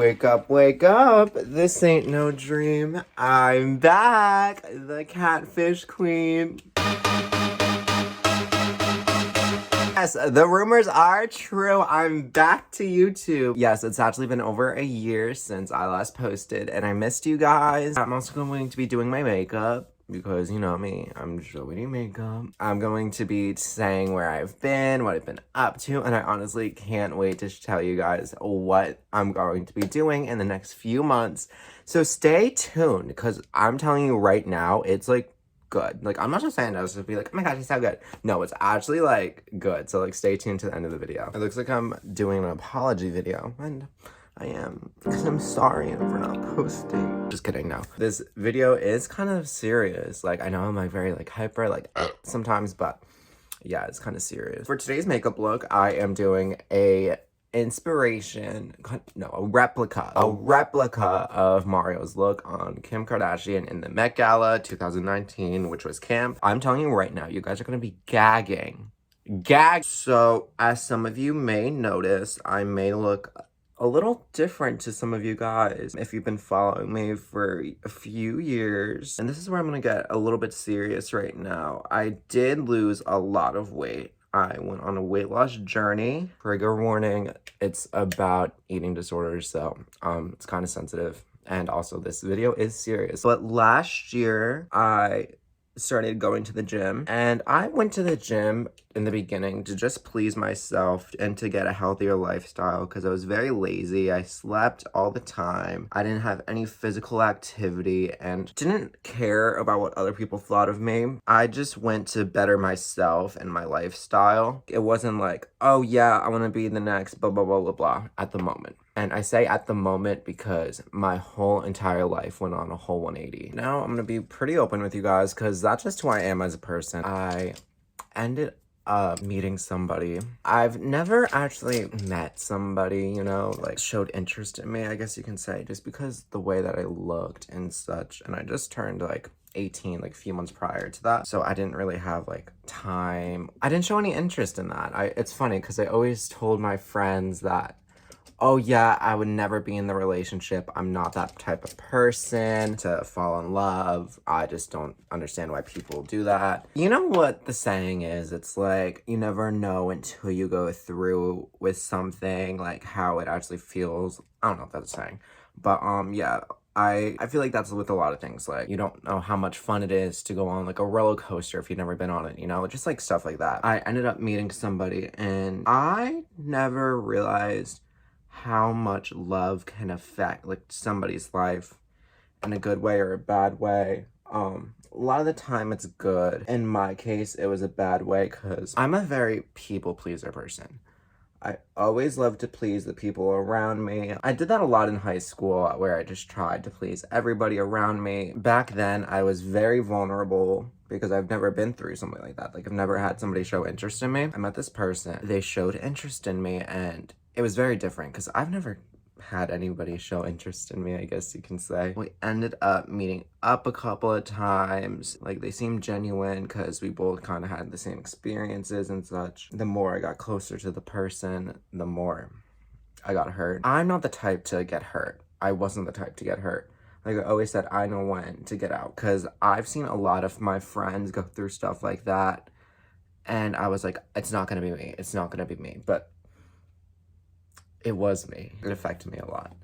Wake up. This ain't no dream. I'm back, the catfish queen. Yes, the rumors are true. I'm back to YouTube. Yes, it's actually been over a year since I last posted, and I missed you guys. I'm also going to be doing my makeup. Because you know me, I'm showing makeup. I'm going to be saying where I've been, what I've been up to, and I honestly can't wait to tell you guys what I'm going to be doing in the next few months. So stay tuned, because I'm telling you right now, it's like good. Like, I'm not just saying this to be like, oh my gosh, it's so good. No, it's actually like good. So like, stay tuned to the end of the video. It looks like I'm doing an apology video, and I am, because I'm sorry for not posting. Just kidding, no. This video is kind of serious. Like, I know I'm like very like hyper, like sometimes, but yeah, it's kind of serious. For today's makeup look, I am doing a replica of Mario's look on Kim Kardashian in the Met Gala 2019, which was camp. I'm telling you right now, you guys are gonna be gagging. So, as some of you may notice, I may look a little different to some of you guys if you've been following me for a few years. And this is where I'm gonna get a little bit serious right now. I did lose a lot of weight. I went on a weight loss journey. Trigger warning, it's about eating disorders, so it's kind of sensitive. And also this video is serious. But last year, I started going to the gym, and I went to the gym in the beginning to just please myself and to get a healthier lifestyle because I was very lazy. I slept all the time. I didn't have any physical activity and didn't care about what other people thought of me. I just went to better myself and my lifestyle. It wasn't like, oh yeah, I want to be the next blah blah blah blah blah at the moment. And I say at the moment because my whole entire life went on a whole 180. Now I'm gonna be pretty open with you guys because that's just who I am as a person. I ended up meeting somebody. I've never actually met somebody, you know, like showed interest in me, I guess you can say, just because the way that I looked and such. And I just turned like 18 like a few months prior to that, so I didn't really have like time. I didn't show any interest in that. It's funny because I always told my friends that, oh yeah, I would never be in the relationship. I'm not that type of person to fall in love. I just don't understand why people do that. You know what the saying is? It's like, you never know until you go through with something, like how it actually feels. I don't know if that's a saying. But yeah, I feel like that's with a lot of things. Like, you don't know how much fun it is to go on like a roller coaster if you've never been on it, you know? Just like stuff like that. I ended up meeting somebody, and I never realized how much love can affect like somebody's life in a good way or a bad way. A lot of the time it's good. In my case, it was a bad way because I'm a very people pleaser person. I always love to please the people around me. I did that a lot in high school where I just tried to please everybody around me. Back then, I was very vulnerable because I've never been through something like that. Like, I've never had somebody show interest in me. I met this person. They showed interest in me, and it was very different because I've never had anybody show interest in me, I guess you can say. We ended up meeting up a couple of times. Like, they seemed genuine because we both kind of had the same experiences and such. The more I got closer to the person, the more I got hurt. I'm not the type to get hurt. I wasn't the type to get hurt. Like I always said, I know when to get out because I've seen a lot of my friends go through stuff like that, and I was like, it's not gonna be me. It's not gonna be me. But it was me. It affected me a lot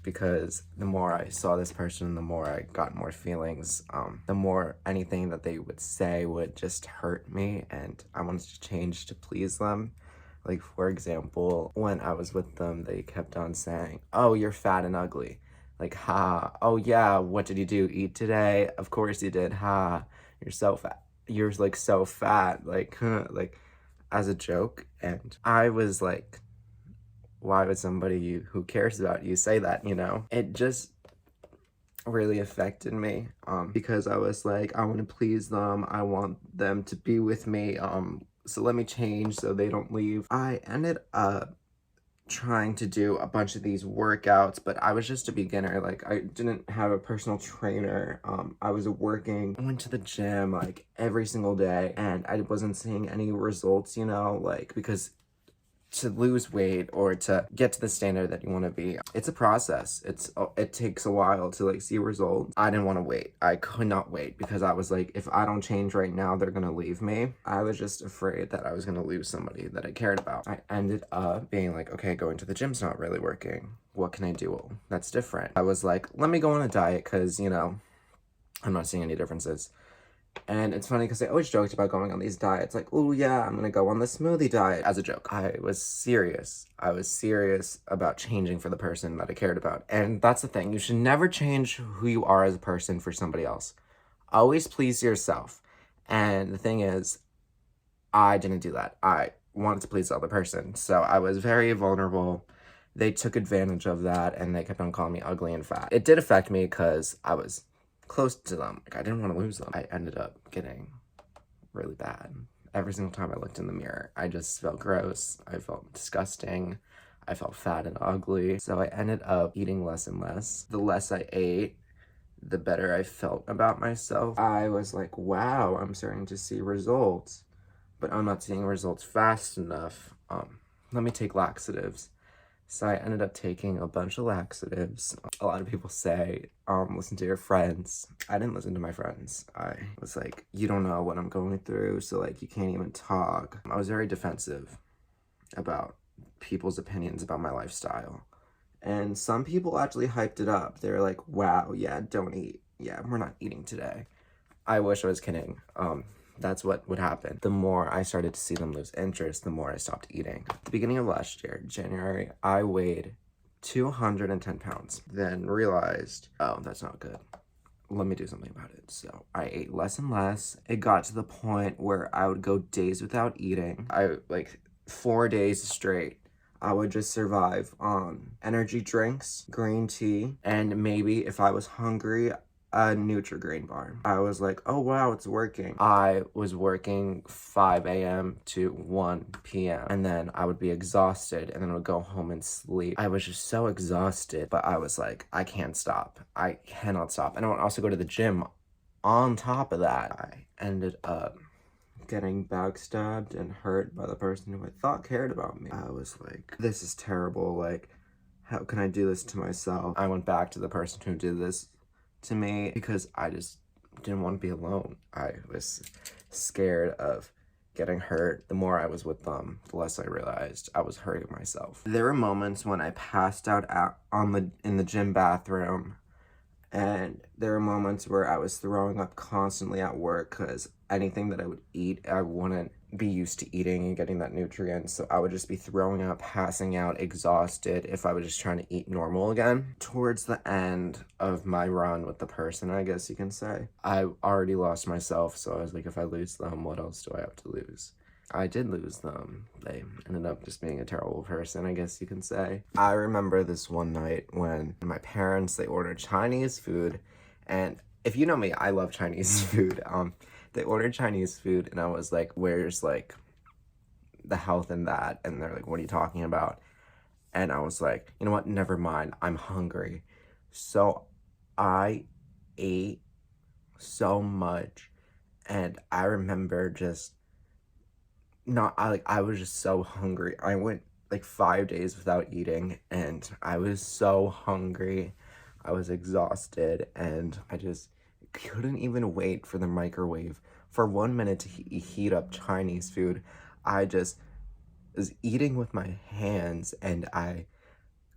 because the more I saw this person, the more I got more feelings. The more anything that they would say would just hurt me, and I wanted to change to please them. Like, for example, when I was with them, they kept on saying, oh, you're fat and ugly. Like, ha, oh yeah, what did you do? Eat today? Of course you did, ha. You're so fat. You're like so fat, like, like as a joke. And I was like, why would somebody who cares about you say that, you know? It just really affected me because I was like, I want to please them. I want them to be with me. So let me change so they don't leave. I ended up trying to do a bunch of these workouts, but I was just a beginner. Like, I didn't have a personal trainer. I was working, I went to the gym like every single day, and I wasn't seeing any results, you know, like, because to lose weight or to get to the standard that you want to be. It's a process. It takes a while to like see results. I didn't want to wait. I could not wait because I was like, if I don't change right now, they're gonna leave me. I was just afraid that I was gonna lose somebody that I cared about. I ended up being like, okay, going to the gym's not really working. What can I do that's different? I was like, let me go on a diet because, you know, I'm not seeing any differences. And it's funny because I always joked about going on these diets, like, oh yeah, I'm gonna go on the smoothie diet as a joke. I was serious. I was serious about changing for the person that I cared about. And that's the thing. You should never change who you are as a person for somebody else. Always please yourself. And the thing is, I didn't do that. I wanted to please the other person. So I was very vulnerable. They took advantage of that and they kept on calling me ugly and fat. It did affect me because I was close to them. Like, I didn't want to lose them. I ended up getting really bad. Every single time I looked in the mirror, I just felt gross. I felt disgusting. I felt fat and ugly. So I ended up eating less and less. The less I ate, the better I felt about myself. I was like, wow, I'm starting to see results, but I'm not seeing results fast enough. Let me take laxatives. So I ended up taking a bunch of laxatives. A lot of people say, listen to your friends. I didn't listen to my friends. I was like, you don't know what I'm going through, so like you can't even talk. I was very defensive about people's opinions about my lifestyle. And some people actually hyped it up. They're like, wow, yeah, don't eat. Yeah, we're not eating today. I wish I was kidding. That's what would happen. The more I started to see them lose interest, the more I stopped eating. At the beginning of last year, January, I weighed 210 pounds. Then realized, oh, that's not good. Let me do something about it. So I ate less and less. It got to the point where I would go days without eating. Like 4 days straight. I would just survive on energy drinks, green tea, and maybe if I was hungry, a Nutri-Grain bar. I was like, oh wow, it's working. I was working 5 a.m. to 1 p.m. and then I would be exhausted and then I would go home and sleep. I was just so exhausted, but I was like, I can't stop. I cannot stop. And I would also go to the gym on top of that. I ended up getting backstabbed and hurt by the person who I thought cared about me. I was like, this is terrible. Like, how can I do this to myself? I went back to the person who did this to me because I just didn't want to be alone. I was scared of getting hurt. The more I was with them, the less I realized I was hurting myself. There were moments when I passed out in the gym bathroom, and there were moments where I was throwing up constantly at work because anything that I would eat, I wouldn't be used to eating and getting that nutrient. So I would just be throwing up, passing out, exhausted if I was just trying to eat normal again. Towards the end of my run with the person, I guess you can say, I already lost myself. So I was like, if I lose them, what else do I have to lose? I did lose them. They ended up just being a terrible person, I guess you can say. I remember this one night when my parents, they ordered Chinese food. And if you know me, I love Chinese food. They ordered Chinese food and I was like, where's like the health in that? And they're like, what are you talking about? And I was like, you know what? Never mind. I'm hungry. So I ate so much. And I remember just I was just so hungry. I went like 5 days without eating and I was so hungry. I was exhausted and I just couldn't even wait for the microwave for 1 minute to heat up Chinese food. I just was eating with my hands and I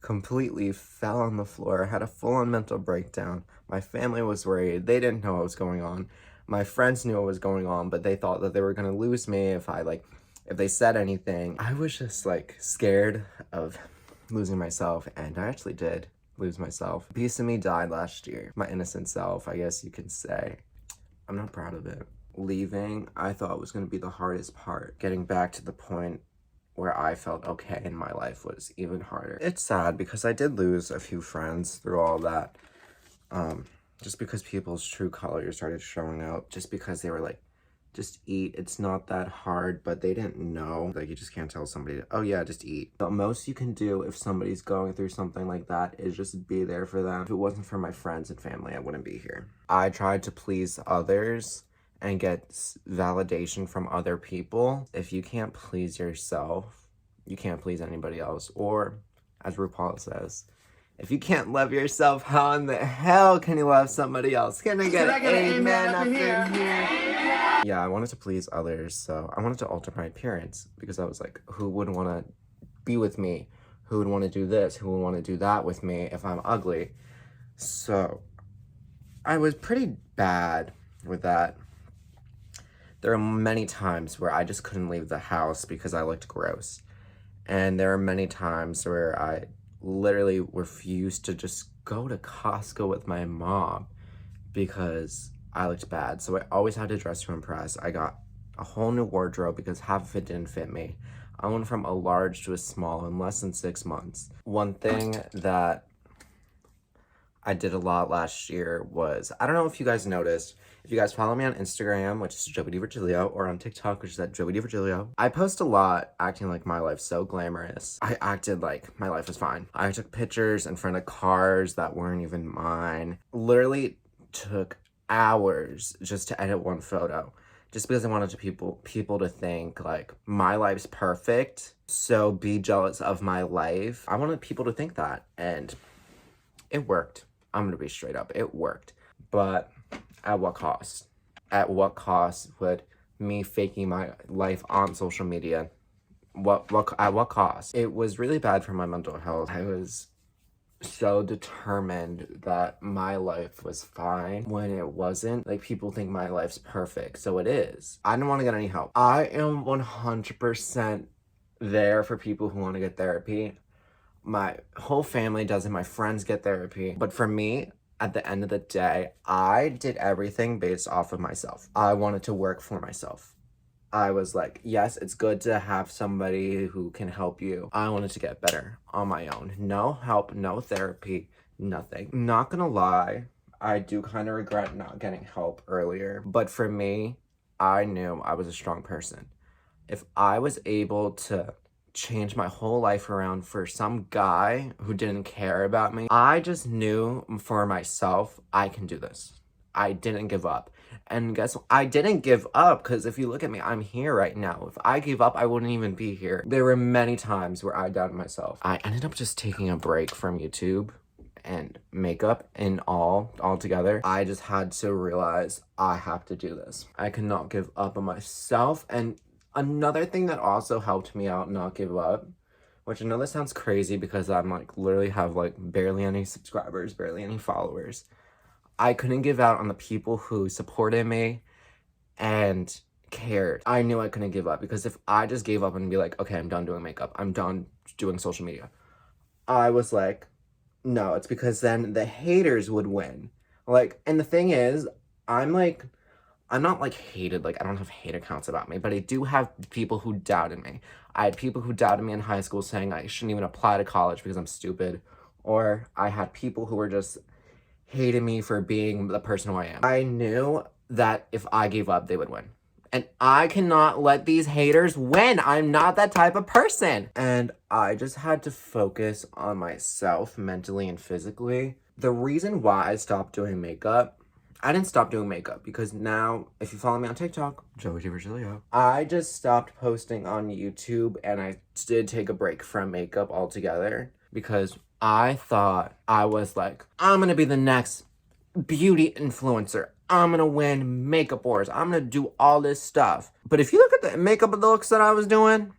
completely fell on the floor. I had a full-on mental breakdown. My family was worried. They didn't know what was going on. My friends knew what was going on, but they thought that they were gonna lose me if they said anything. I was just like scared of losing myself, and I actually did lose myself. A piece of me died last year. My innocent self, I guess you can say. I'm not proud of it. Leaving, I thought was going to be the hardest part. Getting back to the point where I felt okay in my life was even harder. It's sad because I did lose a few friends through all that. Just because people's true colors started showing out. Just because they were like, just eat, it's not that hard, but they didn't know. Like, you just can't tell somebody, oh yeah, just eat. The most you can do if somebody's going through something like that is just be there for them. If it wasn't for my friends and family, I wouldn't be here. I tried to please others and get validation from other people. If you can't please yourself, you can't please anybody else. Or, as RuPaul says, if you can't love yourself, how in the hell can you love somebody else? Can I get an amen up in here? Yeah, I wanted to please others, so I wanted to alter my appearance because I was like, who would want to be with me? Who would want to do this? Who would want to do that with me if I'm ugly? So I was pretty bad with that. There are many times where I just couldn't leave the house because I looked gross. And there are many times where I literally refused to just go to Costco with my mom because I looked bad. So I always had to dress to impress. I got a whole new wardrobe because half of it didn't fit me. I went from a large to a small in less than 6 months. One thing that I did a lot last year was, I don't know if you guys noticed, if you guys follow me on Instagram, which is Joey DiVirgilio, or on TikTok, which is at Joey DiVirgilio, I post a lot acting like my life's so glamorous. I acted like my life was fine. I took pictures in front of cars that weren't even mine. Literally took hours just to edit one photo. Just because I wanted people to think like my life's perfect, so be jealous of my life. I wanted people to think that, and it worked. I'm gonna be straight up, it worked. But at what cost? At what cost would me faking my life on social media, at what cost? It was really bad for my mental health. I was so determined that my life was fine when it wasn't. Like, people think my life's perfect, so it is. I didn't want to get any help. I am 100% there for people who want to get therapy. My whole family does it. My friends get therapy. But for me, at the end of the day, I did everything based off of myself. I wanted to work for myself. I was like, yes, it's good to have somebody who can help you. I wanted to get better on my own. No help, no therapy, nothing. Not gonna lie, I do kind of regret not getting help earlier. But for me, I knew I was a strong person. If I was able to change my whole life around for some guy who didn't care about me, I just knew for myself, I can do this. I didn't give up. And guess what? I didn't give up, because if you look at me, I'm here right now. If I gave up, I wouldn't even be here. There were many times where I doubted myself. I ended up just taking a break from YouTube and makeup and all together. I just had to realize I have to do this. I cannot give up on myself. And another thing that also helped me out not give up, which I know this sounds crazy because I'm like literally have like barely any subscribers, barely any followers. I couldn't give out on the people who supported me and cared. I knew I couldn't give up, because if I just gave up and be like, okay, I'm done doing makeup, I'm done doing social media, I was like, no, it's because then the haters would win. Like, and the thing is, I'm not like hated, like I don't have hate accounts about me, but I do have people who doubted me. I had people who doubted me in high school saying I shouldn't even apply to college because I'm stupid. Or I had people who were just hating me for being the person who I am. I knew that if I gave up, they would win. And I cannot let these haters win. I'm not that type of person. And I just had to focus on myself mentally and physically. The reason why I stopped doing makeup, I didn't stop doing makeup because now, if you follow me on TikTok, Joey DiVirgilio, I just stopped posting on YouTube, and I did take a break from makeup altogether because I thought I was like, I'm gonna be the next beauty influencer. I'm gonna win makeup wars. I'm gonna do all this stuff. But if you look at the makeup looks that I was doing,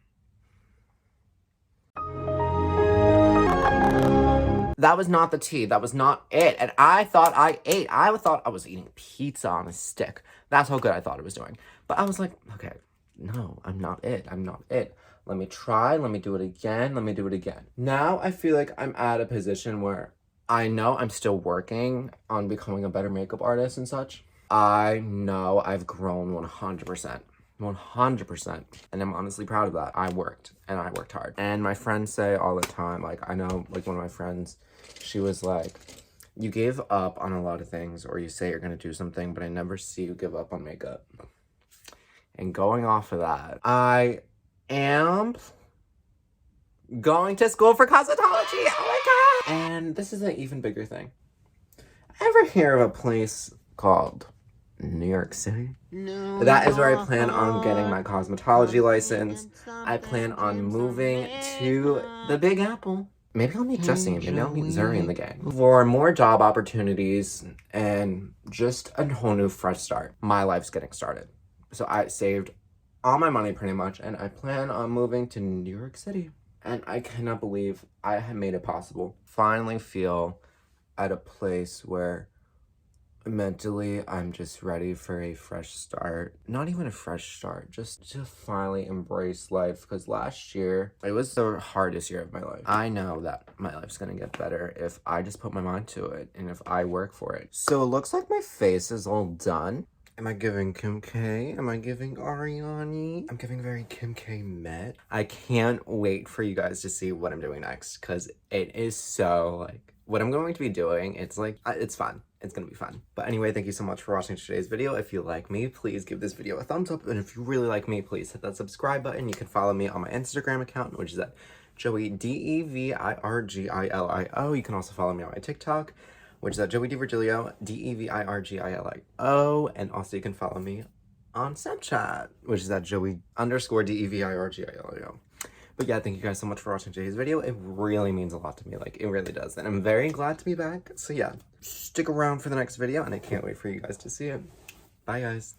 that was not the tea. That was not it. And I thought I ate. I thought I was eating pizza on a stick. That's how good I thought it was doing. But I was like, okay, no, I'm not it. I'm not it. Let me try. Let me do it again. Let me do it again. Now I feel like I'm at a position where I know I'm still working on becoming a better makeup artist and such. I know I've grown 100%. 100%. And I'm honestly proud of that. I worked, and I worked hard. And my friends say all the time, like, I know, like, one of my friends, she was like, you gave up on a lot of things, or you say you're going to do something, but I never see you give up on makeup. And going off of that, I am going to school for cosmetology. Oh my God. And this is an even bigger thing. Ever hear of a place called New York City. That is where I plan on getting my cosmetology license. I plan on moving to the Big Apple. Maybe I'll meet Jesse, maybe I'll meet Zuri in the gang. For more job opportunities and just a whole new fresh start, my life's getting started. So I saved all my money pretty much, and I plan on moving to New York City. And I cannot believe I have made it possible. Finally feel at a place where mentally I'm just ready for a fresh start. Not even a fresh start, just to finally embrace life, because last year it was the hardest year of my life. I know that my life's gonna get better if I just put my mind to it and if I work for it. So it looks like my face is all done. Am I giving Kim K? Am I giving Ariani? I'm giving very Kim K Met. I can't wait for you guys to see what I'm doing next, because it is so, like, what I'm going to be doing, it's like, it's fun. It's gonna be fun. But anyway, thank you so much for watching today's video. If you like me, please give this video a thumbs up. And if you really like me, please hit that subscribe button. You can follow me on my Instagram account, which is at Joey DEVIRGILIO. You can also follow me on my TikTok, which is at Joey DeVirgilio, DEVIRGILIO. And also you can follow me on Snapchat, which is at Joey_DEVIRGILIO. But yeah, thank you guys so much for watching today's video. It really means a lot to me. Like, it really does. And I'm very glad to be back. So yeah, stick around for the next video, and I can't wait for you guys to see it. Bye, guys.